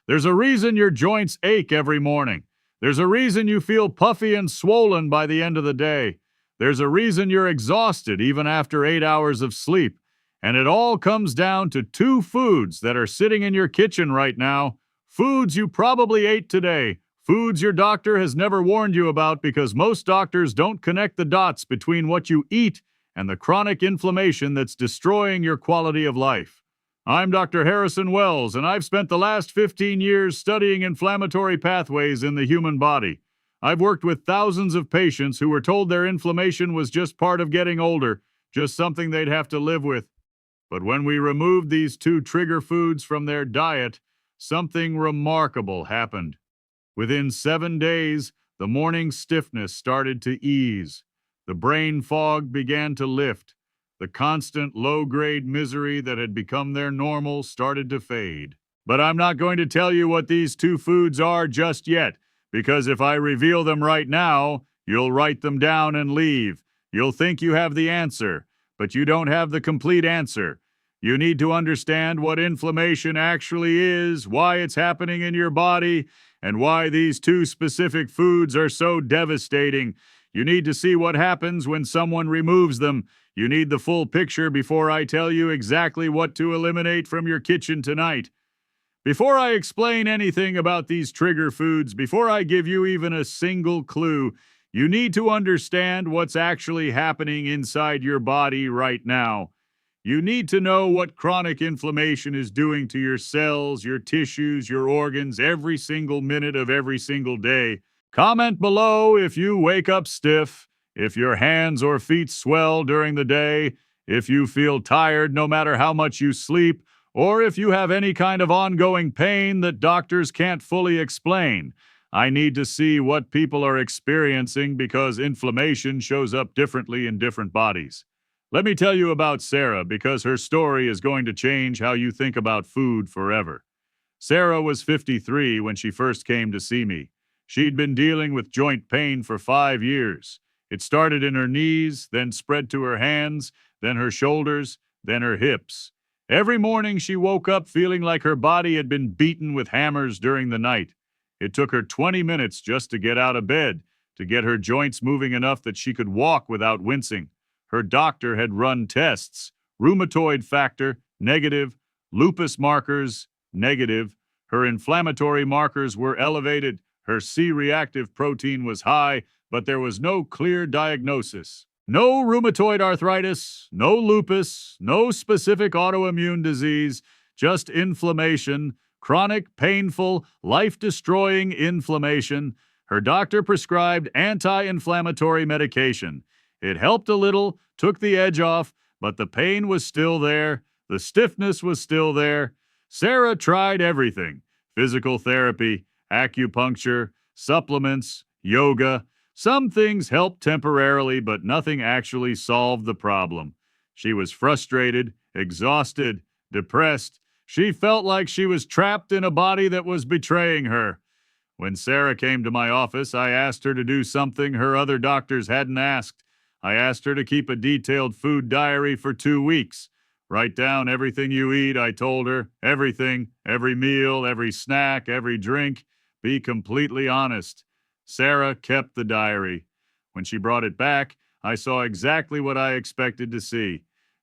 There's a reason your joints ache every morning. There's a reason you feel puffy and swollen by the end of the day. There's a reason you're exhausted even after 8 hours of sleep. And it all comes down to two foods that are sitting in your kitchen right now. Foods you probably ate today. Foods your doctor has never warned you about because most doctors don't connect the dots between what you eat and the chronic inflammation that's destroying your quality of life. I'm Dr. Harrison Wells, and I've spent the last 15 years studying inflammatory pathways in the human body. I've worked with thousands of patients who were told their inflammation was just part of getting older, just something they'd have to live with. But when we removed these two trigger foods from their diet, something remarkable happened. Within 7 days, the morning stiffness started to ease. The brain fog began to lift. The constant low-grade misery that had become their normal started to fade. But I'm not going to tell you what these two foods are just yet, because if I reveal them right now, you'll write them down and leave. You'll think you have the answer, but you don't have the complete answer. You need to understand what inflammation actually is, why it's happening in your body, and why these two specific foods are so devastating. You need to see what happens when someone removes them. You need the full picture before I tell you exactly what to eliminate from your kitchen tonight. Before I explain anything about these trigger foods, before I give you even a single clue, you need to understand what's actually happening inside your body right now. You need to know what chronic inflammation is doing to your cells, your tissues, your organs every single minute of every single day. Comment below if you wake up stiff, if your hands or feet swell during the day, if you feel tired no matter how much you sleep, or if you have any kind of ongoing pain that doctors can't fully explain. I need to see what people are experiencing because inflammation shows up differently in different bodies. Let me tell you about Sarah because her story is going to change how you think about food forever. Sarah was 53 when she first came to see me. She'd been dealing with joint pain for 5 years. It started in her knees, then spread to her hands, then her shoulders, then her hips. Every morning she woke up feeling like her body had been beaten with hammers during the night. It took her 20 minutes just to get out of bed, to get her joints moving enough that she could walk without wincing. Her doctor had run tests, rheumatoid factor, negative, lupus markers, negative. Her inflammatory markers were elevated, her C-reactive protein was high, but there was no clear diagnosis. No rheumatoid arthritis, no lupus, no specific autoimmune disease, just inflammation, chronic, painful, life-destroying inflammation. Her doctor prescribed anti-inflammatory medication. It helped a little, took the edge off, but the pain was still there. The stiffness was still there. Sarah tried everything: physical therapy, acupuncture, supplements, yoga. Some things helped temporarily, but nothing actually solved the problem. She was frustrated, exhausted, depressed. She felt like she was trapped in a body that was betraying her. When Sarah came to my office, I asked her to do something her other doctors hadn't asked. I asked her to keep a detailed food diary for 2 weeks. Write down everything you eat, I told her. Everything, every meal, every snack, every drink. Be completely honest. Sarah kept the diary. When she brought it back, I saw exactly what I expected to see.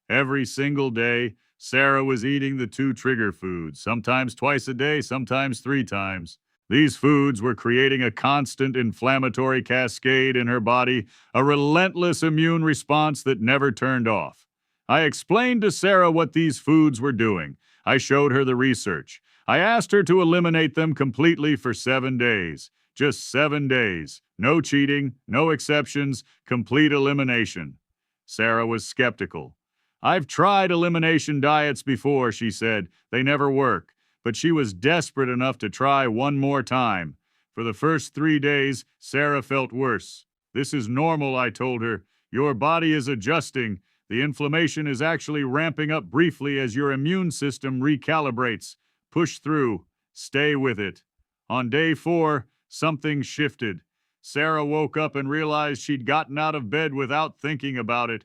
Every single day, Sarah was eating the two trigger foods, sometimes twice a day, sometimes 3 times. These foods were creating a constant inflammatory cascade in her body, a relentless immune response that never turned off. I explained to Sarah what these foods were doing. I showed her the research. I asked her to eliminate them completely for 7 days. Just 7 days. No cheating, no exceptions, complete elimination. Sarah was skeptical. I've tried elimination diets before, she said. They never work. But she was desperate enough to try one more time. For the first 3 days, Sarah felt worse. This is normal, I told her. Your body is adjusting. The inflammation is actually ramping up briefly as your immune system recalibrates. Push through. Stay with it. On day 4, something shifted. Sarah woke up and realized she'd gotten out of bed without thinking about it.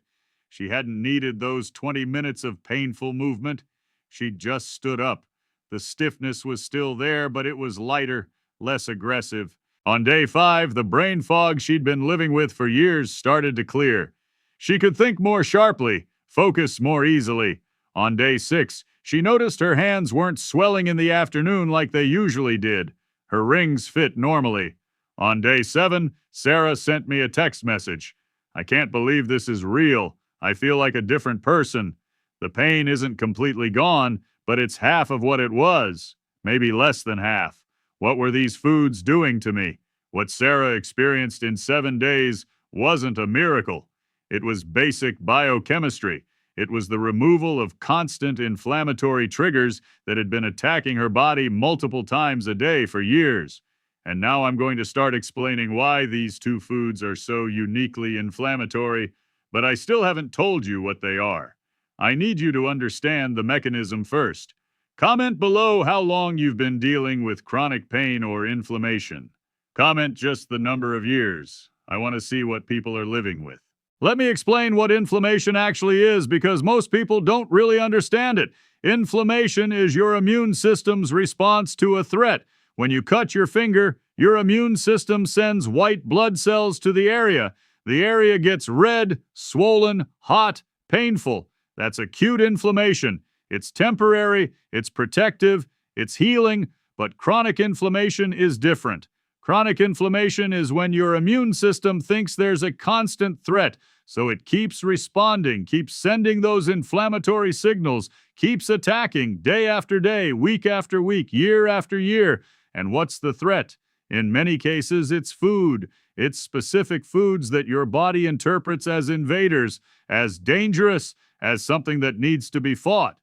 She hadn't needed those 20 minutes of painful movement. She'd just stood up. The stiffness was still there, but it was lighter, less aggressive. On day 5, the brain fog she'd been living with for years started to clear. She could think more sharply, focus more easily. On day 6, she noticed her hands weren't swelling in the afternoon like they usually did. Her rings fit normally. On day 7, Sarah sent me a text message. "I can't believe this is real. I feel like a different person. The pain isn't completely gone, but it's half of what it was. Maybe less than half. What were these foods doing to me?" What Sarah experienced in 7 days wasn't a miracle. It was basic biochemistry. It was the removal of constant inflammatory triggers that had been attacking her body multiple times a day for years. And now I'm going to start explaining why these two foods are so uniquely inflammatory, but I still haven't told you what they are. I need you to understand the mechanism first. Comment below how long you've been dealing with chronic pain or inflammation. Comment just the number of years. I want to see what people are living with. Let me explain what inflammation actually is, because most people don't really understand it. Inflammation is your immune system's response to a threat. When you cut your finger, your immune system sends white blood cells to the area. The area gets red, swollen, hot, painful. That's acute inflammation. It's temporary, it's protective, it's healing, but chronic inflammation is different. Chronic inflammation is when your immune system thinks there's a constant threat, so it keeps responding, keeps sending those inflammatory signals, keeps attacking day after day, week after week, year after year. And what's the threat? In many cases, it's food. It's specific foods that your body interprets as invaders, as dangerous, as something that needs to be fought.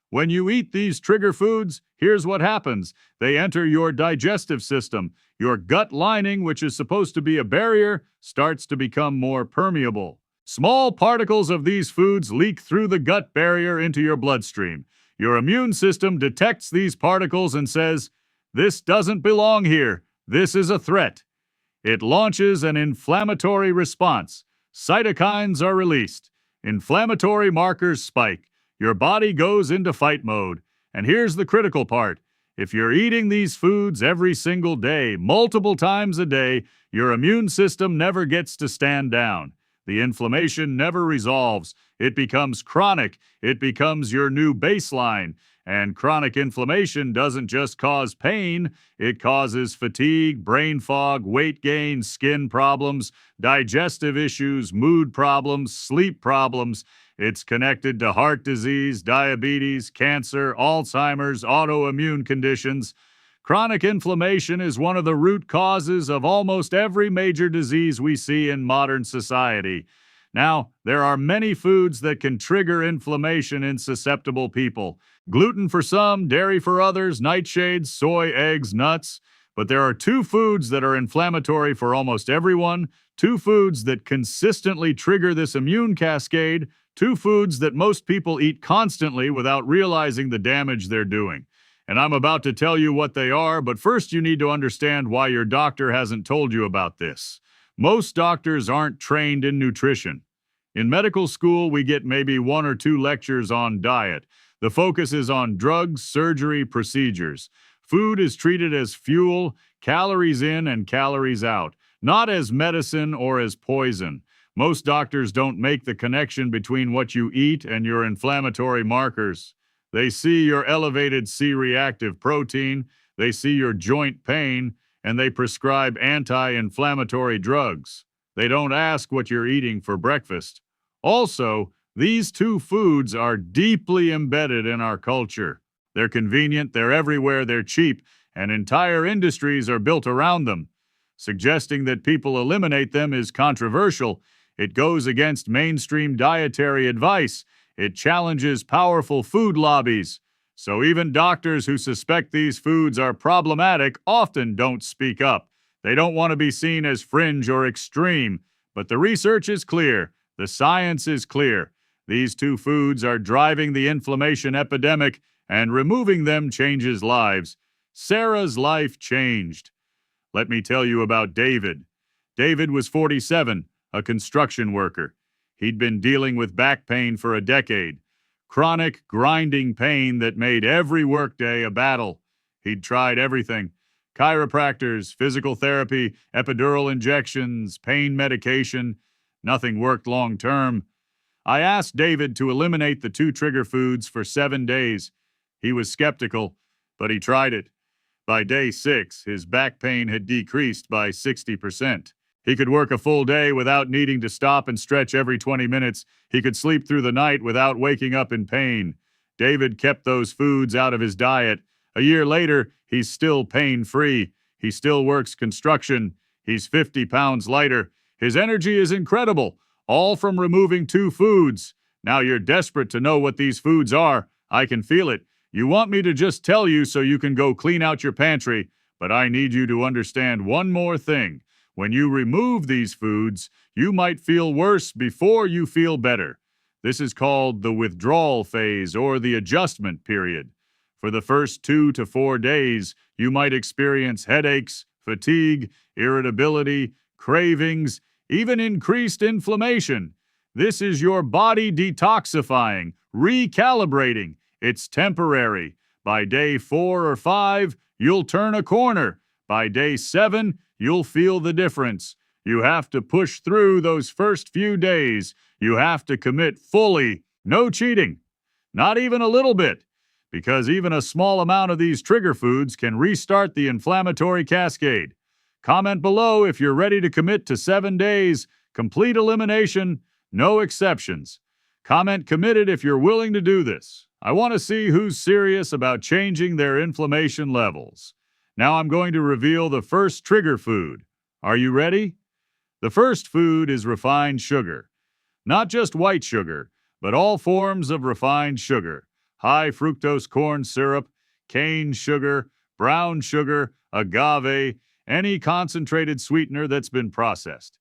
When you eat these trigger foods, here's what happens. They enter your digestive system. Your gut lining, which is supposed to be a barrier, starts to become more permeable. Small particles of these foods leak through the gut barrier into your bloodstream. Your immune system detects these particles and says, "This doesn't belong here. This is a threat." It launches an inflammatory response. Cytokines are released. Inflammatory markers spike. Your body goes into fight mode. And here's the critical part. If you're eating these foods every single day, multiple times a day, your immune system never gets to stand down. The inflammation never resolves. It becomes chronic. It becomes your new baseline. And chronic inflammation doesn't just cause pain, it causes fatigue, brain fog, weight gain, skin problems, digestive issues, mood problems, sleep problems. It's connected to heart disease, diabetes, cancer, Alzheimer's, autoimmune conditions. Chronic inflammation is one of the root causes of almost every major disease we see in modern society. Now, there are many foods that can trigger inflammation in susceptible people. Gluten for some, dairy for others, nightshades, soy, eggs, nuts. But there are two foods that are inflammatory for almost everyone, two foods that consistently trigger this immune cascade, two foods that most people eat constantly without realizing the damage they're doing. And I'm about to tell you what they are, but first you need to understand why your doctor hasn't told you about this. Most doctors aren't trained in nutrition. In medical school, we get maybe 1 or 2 lectures on diet. The focus is on drugs, surgery, procedures. Food is treated as fuel, calories in and calories out, not as medicine or as poison. Most doctors don't make the connection between what you eat and your inflammatory markers. They see your elevated C-reactive protein, they see your joint pain, and they prescribe anti-inflammatory drugs. They don't ask what you're eating for breakfast. Also, these two foods are deeply embedded in our culture. They're convenient, they're everywhere, they're cheap, and entire industries are built around them. Suggesting that people eliminate them is controversial. It goes against mainstream dietary advice. It challenges powerful food lobbies. So even doctors who suspect these foods are problematic often don't speak up. They don't want to be seen as fringe or extreme. But the research is clear. The science is clear. These two foods are driving the inflammation epidemic, and removing them changes lives. Sarah's life changed. Let me tell you about David. David was 47, a construction worker. He'd been dealing with back pain for a decade. chronic, grinding pain that made every workday a battle. He'd tried everything: chiropractors, physical therapy, epidural injections, pain medication. Nothing worked long term. I asked David to eliminate the 2 trigger foods for 7 days. He was skeptical, but he tried it. By day 6, his back pain had decreased by 60%. He could work a full day without needing to stop and stretch every 20 minutes. He could sleep through the night without waking up in pain. David kept those foods out of his diet. A year later, he's still pain-free. He still works construction. He's 50 pounds lighter. His energy is incredible, all from removing 2 foods. Now you're desperate to know what these foods are. I can feel it. You want me to just tell you so you can go clean out your pantry, but I need you to understand one more thing. When you remove these foods, you might feel worse before you feel better. This is called the withdrawal phase or the adjustment period. For the first 2 to 4 days, you might experience headaches, fatigue, irritability, cravings, even increased inflammation. This is your body detoxifying, recalibrating. It's temporary. By day 4 or 5, you'll turn a corner. By day 7, you'll feel the difference. You have to push through those first few days. You have to commit fully. No cheating. Not even a little bit. Because even a small amount of these trigger foods can restart the inflammatory cascade. Comment below if you're ready to commit to 7 days, complete elimination, no exceptions. Comment committed if you're willing to do this. I want to see who's serious about changing their inflammation levels. Now I'm going to reveal the first trigger food. Are you ready? The first food is refined sugar. Not just white sugar, but all forms of refined sugar. High fructose corn syrup, cane sugar, brown sugar, agave, any concentrated sweetener that's been processed.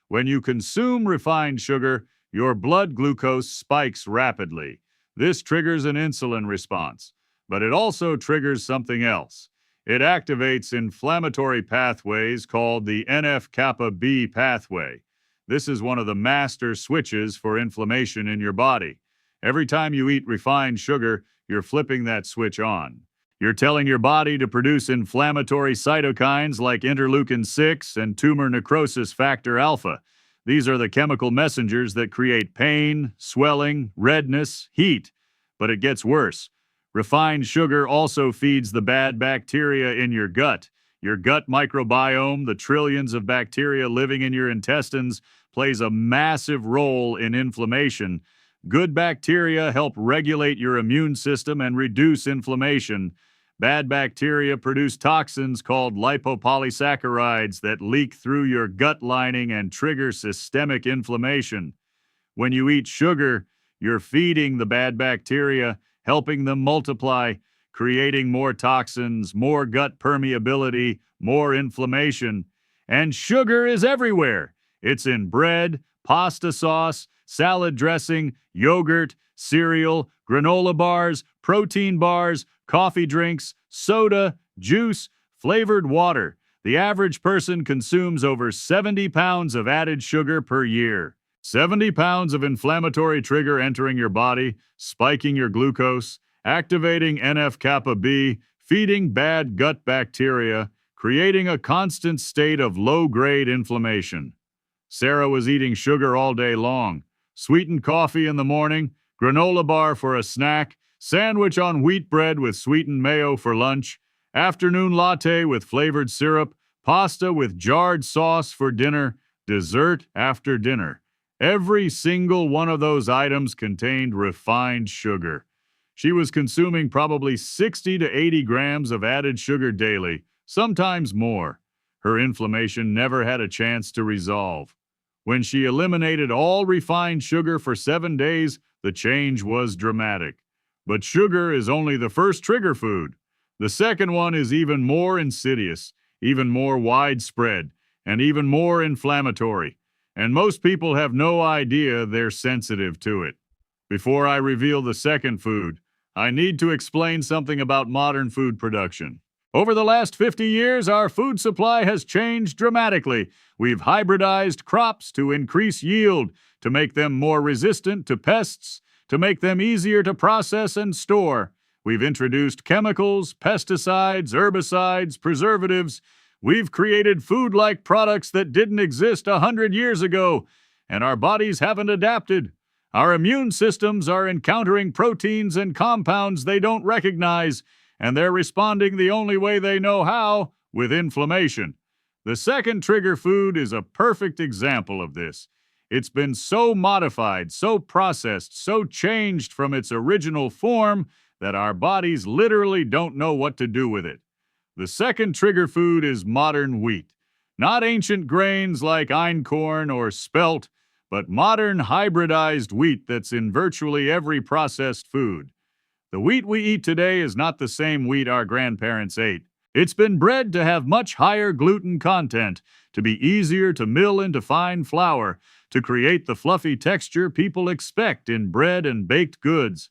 When you consume refined sugar, your blood glucose spikes rapidly. This triggers an insulin response, but it also triggers something else. It activates inflammatory pathways called the NF-kappa B pathway. This is one of the master switches for inflammation in your body. Every time you eat refined sugar, you're flipping that switch on. You're telling your body to produce inflammatory cytokines like interleukin-6 and tumor necrosis factor alpha. These are the chemical messengers that create pain, swelling, redness, heat. But it gets worse. Refined sugar also feeds the bad bacteria in your gut. Your gut microbiome, the trillions of bacteria living in your intestines, plays a massive role in inflammation. Good bacteria help regulate your immune system and reduce inflammation. Bad bacteria produce toxins called lipopolysaccharides that leak through your gut lining and trigger systemic inflammation. When you eat sugar, you're feeding the bad bacteria, helping them multiply, creating more toxins, more gut permeability, more inflammation. And sugar is everywhere. It's in bread, pasta sauce, salad dressing, yogurt, cereal, granola bars, protein bars, coffee drinks, soda, juice, flavored water. The average person consumes over 70 pounds of added sugar per year. 70 pounds of inflammatory trigger entering your body, spiking your glucose, activating NF-kappa B, feeding bad gut bacteria, creating a constant state of low-grade inflammation. Sarah was eating sugar all day long. Sweetened coffee in the morning, granola bar for a snack, sandwich on wheat bread with sweetened mayo for lunch, afternoon latte with flavored syrup, pasta with jarred sauce for dinner, dessert after dinner. Every single one of those items contained refined sugar. She was consuming probably 60 to 80 grams of added sugar daily, sometimes more. Her inflammation never had a chance to resolve. When she eliminated all refined sugar for 7 days, the change was dramatic. But sugar is only the first trigger food. The second one is even more insidious, even more widespread, and even more inflammatory. And most people have no idea they're sensitive to it. Before I reveal the second food, I need to explain something about modern food production. Over the last 50 years, our food supply has changed dramatically. We've hybridized crops to increase yield, to make them more resistant to pests, to make them easier to process and store. We've introduced chemicals, pesticides, herbicides, preservatives. We've created food-like products that didn't exist 100 years ago, and our bodies haven't adapted. Our immune systems are encountering proteins and compounds they don't recognize, and they're responding the only way they know how, with inflammation. The second trigger food is a perfect example of this. It's been so modified, so processed, so changed from its original form that our bodies literally don't know what to do with it. The second trigger food is modern wheat. Not ancient grains like einkorn or spelt, but modern hybridized wheat that's in virtually every processed food. The wheat we eat today is not the same wheat our grandparents ate. It's been bred to have much higher gluten content, to be easier to mill into fine flour, to create the fluffy texture people expect in bread and baked goods.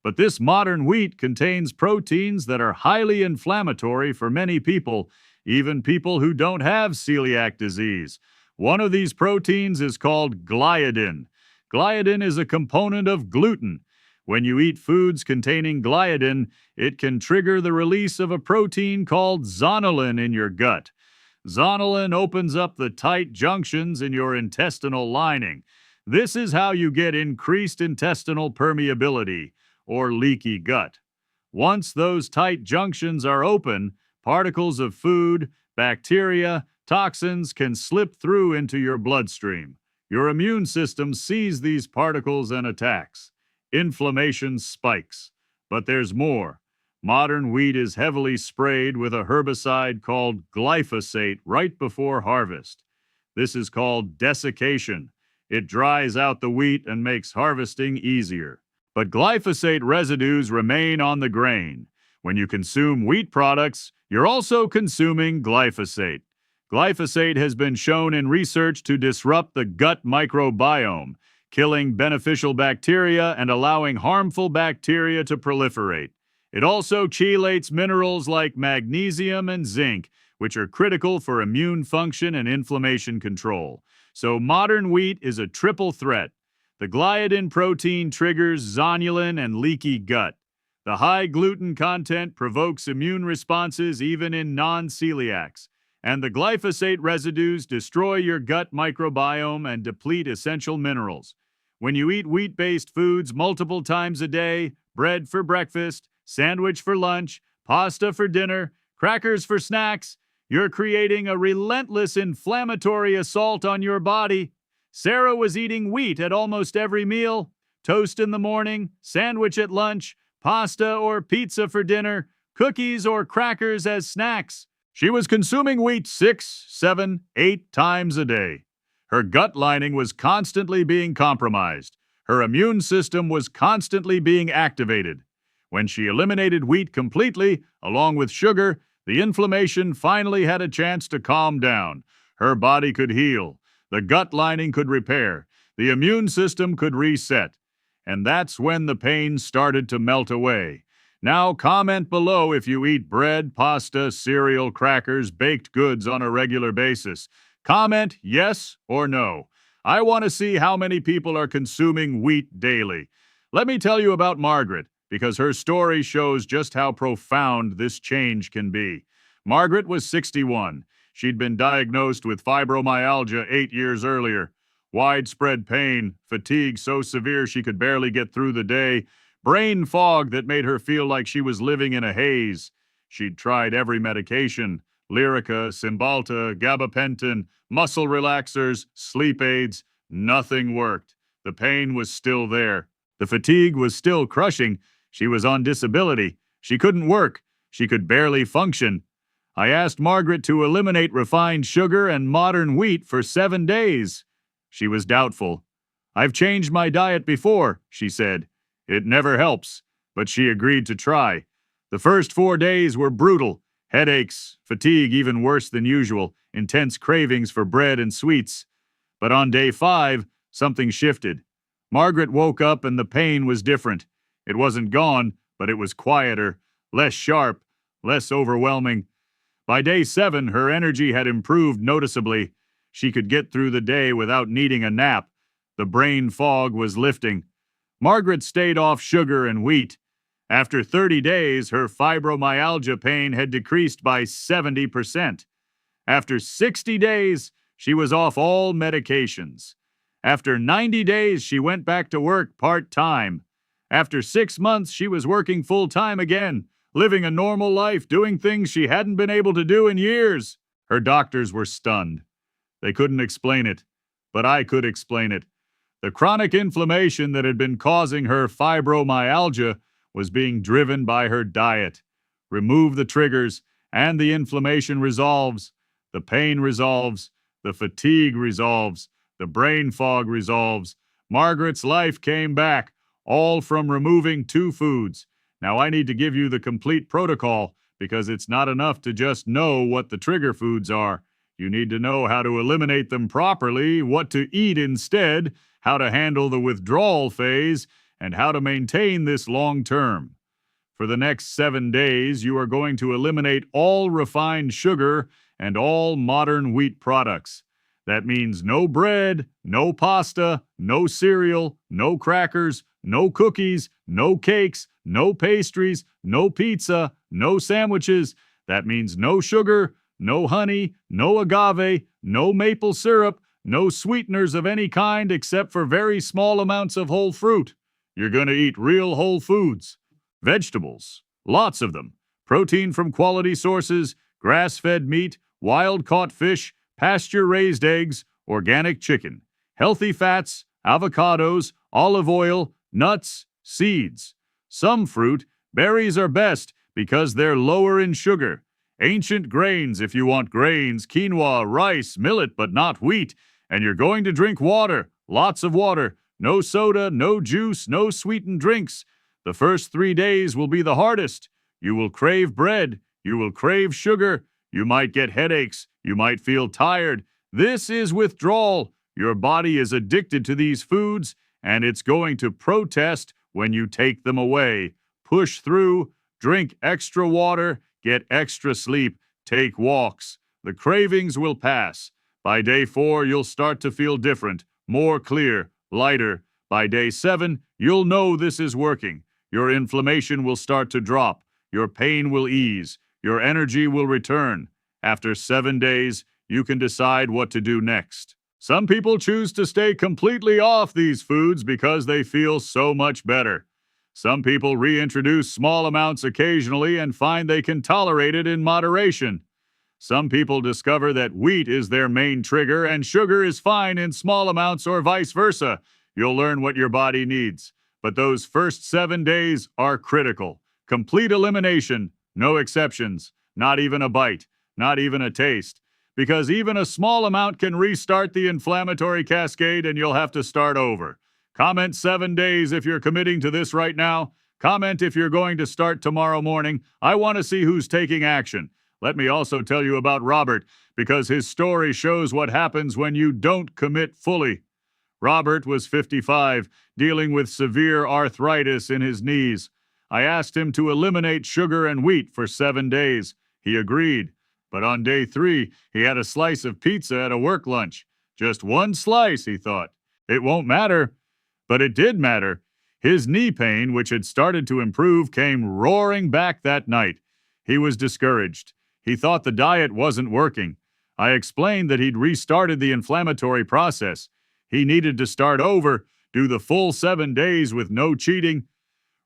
But this modern wheat contains proteins that are highly inflammatory for many people, even people who don't have celiac disease. One of these proteins is called gliadin. Gliadin is a component of gluten. When you eat foods containing gliadin, it can trigger the release of a protein called zonulin in your gut. Zonulin opens up the tight junctions in your intestinal lining. This is how you get increased intestinal permeability, or leaky gut. Once those tight junctions are open, particles of food, bacteria, toxins can slip through into your bloodstream. Your immune system sees these particles and attacks. Inflammation spikes. But there's more. Modern wheat is heavily sprayed with a herbicide called glyphosate right before harvest. This is called desiccation. It dries out the wheat and makes harvesting easier. But glyphosate residues remain on the grain. When you consume wheat products, you're also consuming glyphosate. Glyphosate has been shown in research to disrupt the gut microbiome, killing beneficial bacteria and allowing harmful bacteria to proliferate. It also chelates minerals like magnesium and zinc, which are critical for immune function and inflammation control. So modern wheat is a triple threat. The gliadin protein triggers zonulin and leaky gut. The high gluten content provokes immune responses even in non-celiacs. And the glyphosate residues destroy your gut microbiome and deplete essential minerals. When you eat wheat-based foods multiple times a day, bread for breakfast, sandwich for lunch, pasta for dinner, crackers for snacks, you're creating a relentless inflammatory assault on your body. Sarah was eating wheat at almost every meal, toast in the morning, sandwich at lunch, pasta or pizza for dinner, cookies or crackers as snacks. She was consuming wheat 6, 7, 8 times a day. Her gut lining was constantly being compromised. Her immune system was constantly being activated. When she eliminated wheat completely, along with sugar, the inflammation finally had a chance to calm down. Her body could heal. The gut lining could repair. The immune system could reset. And that's when the pain started to melt away. Now comment below if you eat bread, pasta, cereal, crackers, baked goods on a regular basis. Comment yes or no. I want to see how many people are consuming wheat daily. Let me tell you about Margaret, because her story shows just how profound this change can be. Margaret was 61. She'd been diagnosed with fibromyalgia 8 years earlier. Widespread pain, fatigue so severe she could barely get through the day, brain fog that made her feel like she was living in a haze. She'd tried every medication, Lyrica, Cymbalta, gabapentin, muscle relaxers, sleep aids. Nothing worked. The pain was still there. The fatigue was still crushing. She was on disability. She couldn't work. She could barely function. I asked Margaret to eliminate refined sugar and modern wheat for 7 days. She was doubtful. "I've changed my diet before," she said. "It never helps," but she agreed to try. The first 4 days were brutal. Headaches, fatigue even worse than usual, intense cravings for bread and sweets. But on day 5, something shifted. Margaret woke up and the pain was different. It wasn't gone, but it was quieter, less sharp, less overwhelming. By day 7, her energy had improved noticeably. She could get through the day without needing a nap. The brain fog was lifting. Margaret stayed off sugar and wheat. After 30 days, her fibromyalgia pain had decreased by 70%. After 60 days, she was off all medications. After 90 days, she went back to work part-time. After 6 months, she was working full-time again, living a normal life, doing things she hadn't been able to do in years. Her doctors were stunned. They couldn't explain it, but I could explain it. The chronic inflammation that had been causing her fibromyalgia was being driven by her diet. Remove the triggers, and the inflammation resolves. The pain resolves. The fatigue resolves. The brain fog resolves. Margaret's life came back, all from removing 2 foods. Now I need to give you the complete protocol, because it's not enough to just know what the trigger foods are. You need to know how to eliminate them properly, what to eat instead, how to handle the withdrawal phase, and how to maintain this long term. For the next 7 days, you are going to eliminate all refined sugar and all modern wheat products. That means no bread, no pasta, no cereal, no crackers, no cookies, no cakes, no pastries, no pizza, no sandwiches. That means no sugar, no honey, no agave, no maple syrup, no sweeteners of any kind except for very small amounts of whole fruit. You're going to eat real whole foods. Vegetables, lots of them. Protein from quality sources, grass-fed meat, wild-caught fish, pasture-raised eggs, organic chicken. Healthy fats, avocados, olive oil, nuts, seeds. Some fruit, berries are best because they're lower in sugar. Ancient grains if you want grains, quinoa, rice, millet, but not wheat. And you're going to drink water, lots of water. No soda, no juice, no sweetened drinks. The first 3 days will be the hardest. You will crave bread. You will crave sugar. You might get headaches. You might feel tired. This is withdrawal. Your body is addicted to these foods, and it's going to protest when you take them away. Push through, drink extra water, get extra sleep, take walks. The cravings will pass. By day 4, you'll start to feel different, more clear, lighter. By day 7, you'll know this is working. Your inflammation will start to drop. Your pain will ease. Your energy will return. After 7 days, you can decide what to do next. Some people choose to stay completely off these foods because they feel so much better. Some people reintroduce small amounts occasionally and find they can tolerate it in moderation. Some people discover that wheat is their main trigger and sugar is fine in small amounts or vice versa. You'll learn what your body needs. But those first 7 days are critical. Complete elimination, no exceptions, not even a bite, not even a taste. Because even a small amount can restart the inflammatory cascade and you'll have to start over. Comment 7 days if you're committing to this right now. Comment if you're going to start tomorrow morning. I want to see who's taking action. Let me also tell you about Robert, because his story shows what happens when you don't commit fully. Robert was 55, dealing with severe arthritis in his knees. I asked him to eliminate sugar and wheat for 7 days. He agreed. But on day 3, he had a slice of pizza at a work lunch. Just one slice, he thought. It won't matter. But it did matter. His knee pain, which had started to improve, came roaring back that night. He was discouraged. He thought the diet wasn't working. I explained that he'd restarted the inflammatory process. He needed to start over, do the full 7 days with no cheating.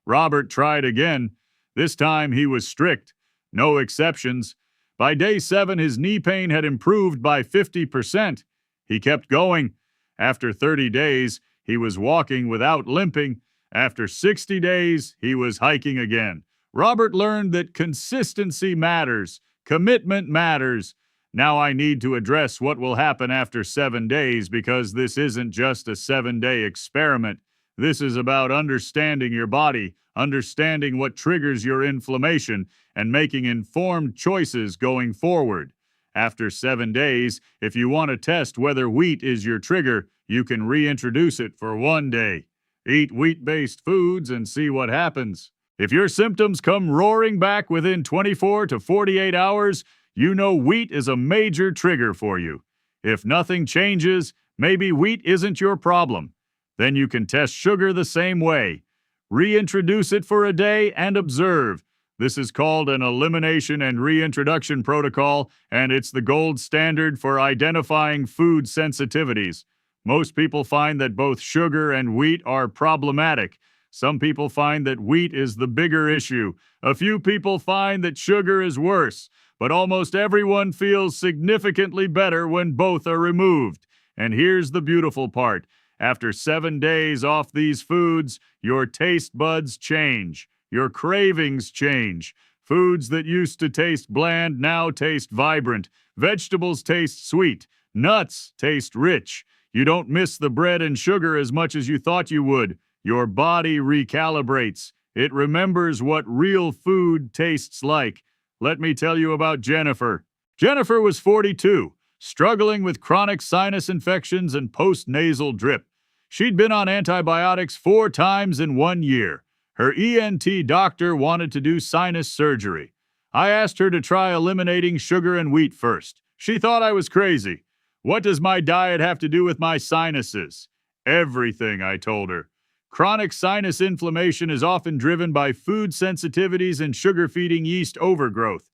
Robert tried again. This time he was strict. No exceptions. By day 7, his knee pain had improved by 50%. He kept going. After 30 days, he was walking without limping. After 60 days, he was hiking again. Robert learned that consistency matters. Commitment matters. Now I need to address what will happen after 7 days because this isn't just a 7-day experiment. This is about understanding your body, understanding what triggers your inflammation, and making informed choices going forward. After 7 days, if you want to test whether wheat is your trigger, you can reintroduce it for 1 day. Eat wheat-based foods and see what happens. If your symptoms come roaring back within 24 to 48 hours, you know wheat is a major trigger for you. If nothing changes, maybe wheat isn't your problem. Then you can test sugar the same way. Reintroduce it for a day and observe. This is called an elimination and reintroduction protocol, and it's the gold standard for identifying food sensitivities. Most people find that both sugar and wheat are problematic. Some people find that wheat is the bigger issue. A few people find that sugar is worse, but almost everyone feels significantly better when both are removed. And here's the beautiful part. After 7 days off these foods, your taste buds change. Your cravings change. Foods that used to taste bland now taste vibrant. Vegetables taste sweet. Nuts taste rich. You don't miss the bread and sugar as much as you thought you would. Your body recalibrates. It remembers what real food tastes like. Let me tell you about Jennifer. Jennifer was 42, struggling with chronic sinus infections and post-nasal drip. She'd been on antibiotics 4 times in 1 year. Her ENT doctor wanted to do sinus surgery. I asked her to try eliminating sugar and wheat first. She thought I was crazy. What does my diet have to do with my sinuses? Everything, I told her. Chronic sinus inflammation is often driven by food sensitivities and sugar-feeding yeast overgrowth.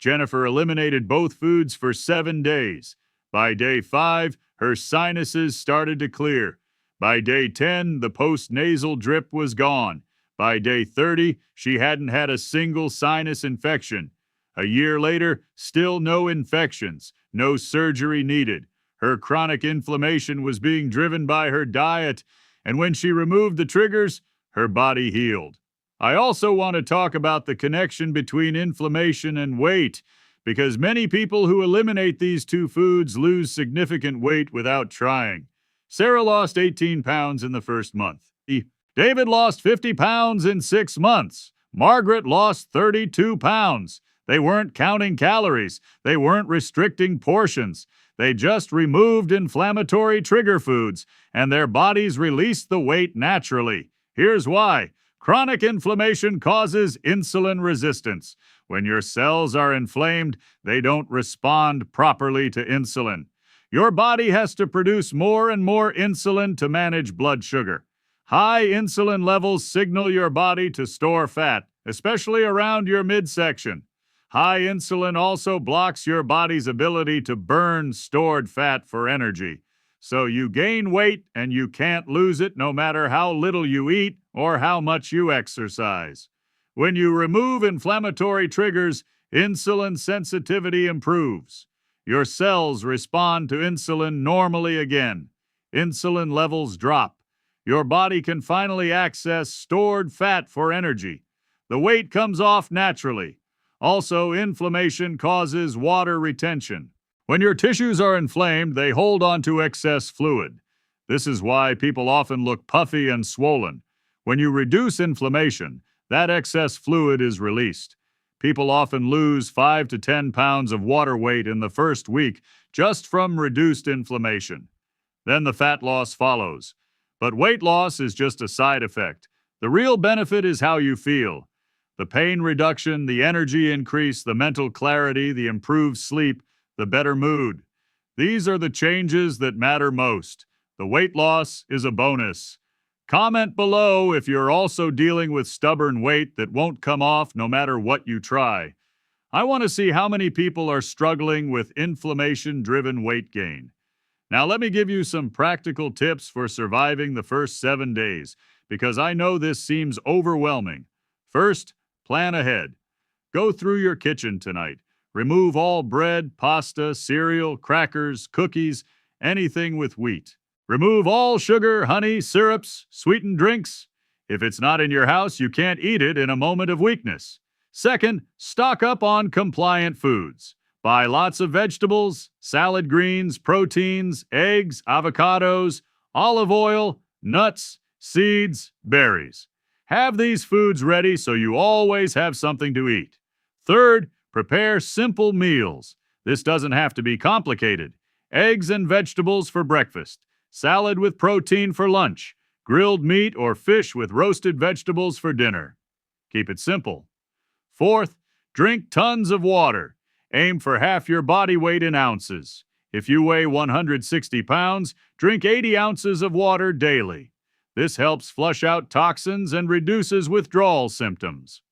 Jennifer eliminated both foods for 7 days. By day 5, her sinuses started to clear. By day 10, the post-nasal drip was gone. By day 30, she hadn't had a single sinus infection. A year later, still no infections, no surgery needed. Her chronic inflammation was being driven by her diet, and when she removed the triggers, her body healed. I also want to talk about the connection between inflammation and weight, because many people who eliminate these 2 foods lose significant weight without trying. Sarah lost 18 pounds in the first month. David lost 50 pounds in 6 months. Margaret lost 32 pounds. They weren't counting calories. They weren't restricting portions. They just removed inflammatory trigger foods, and their bodies released the weight naturally. Here's why. Chronic inflammation causes insulin resistance. When your cells are inflamed, they don't respond properly to insulin. Your body has to produce more and more insulin to manage blood sugar. High insulin levels signal your body to store fat, especially around your midsection. High insulin also blocks your body's ability to burn stored fat for energy. So you gain weight and you can't lose it no matter how little you eat or how much you exercise. When you remove inflammatory triggers, insulin sensitivity improves. Your cells respond to insulin normally again. Insulin levels drop. Your body can finally access stored fat for energy. The weight comes off naturally. Also, inflammation causes water retention. When your tissues are inflamed, they hold on to excess fluid. This is why people often look puffy and swollen. When you reduce inflammation, that excess fluid is released. People often lose 5 to 10 pounds of water weight in the first week just from reduced inflammation. Then the fat loss follows. But weight loss is just a side effect. The real benefit is how you feel. The pain reduction, the energy increase, the mental clarity, the improved sleep, the better mood. These are the changes that matter most. The weight loss is a bonus. Comment below if you're also dealing with stubborn weight that won't come off no matter what you try. I want to see how many people are struggling with inflammation-driven weight gain. Now let me give you some practical tips for surviving the first 7 days, because I know this seems overwhelming. First, plan ahead. Go through your kitchen tonight. Remove all bread, pasta, cereal, crackers, cookies, anything with wheat. Remove all sugar, honey, syrups, sweetened drinks. If it's not in your house, you can't eat it in a moment of weakness. Second, stock up on compliant foods. Buy lots of vegetables, salad greens, proteins, eggs, avocados, olive oil, nuts, seeds, berries. Have these foods ready so you always have something to eat. Third, prepare simple meals. This doesn't have to be complicated. Eggs and vegetables for breakfast. Salad with protein for lunch. Grilled meat or fish with roasted vegetables for dinner. Keep it simple. Fourth, drink tons of water. Aim for half your body weight in ounces. If you weigh 160 pounds, drink 80 ounces of water daily. This helps flush out toxins and reduces withdrawal symptoms.